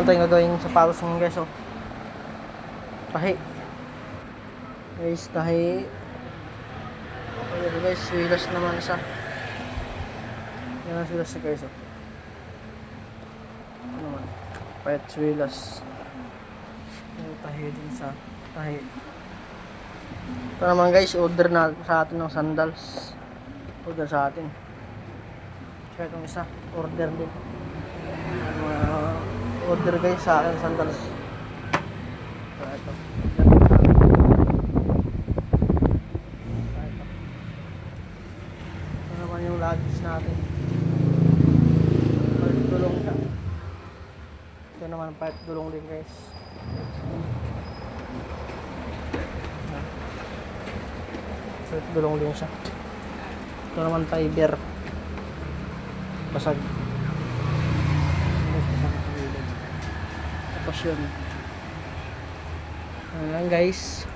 tayong gagawin sa palos ng guys, oh. Tahi. Guys, tahi. Okay guys, swilas naman siya. Yan ang swilas guys, oh. Ano naman? Pahit swilas. Yung tahi din sa tahi. Ito naman guys, order na sa atin ng sandals. Order sa atin. Kaya itong isa, order din. Order guys sa akin sandals. So ito. Ito naman yung luggage natin. Part dulong siya. Ito naman part dulong din guys. So ito dulong din siya. Ito naman fiber. Basag. Tapos yun. Ayan lang guys.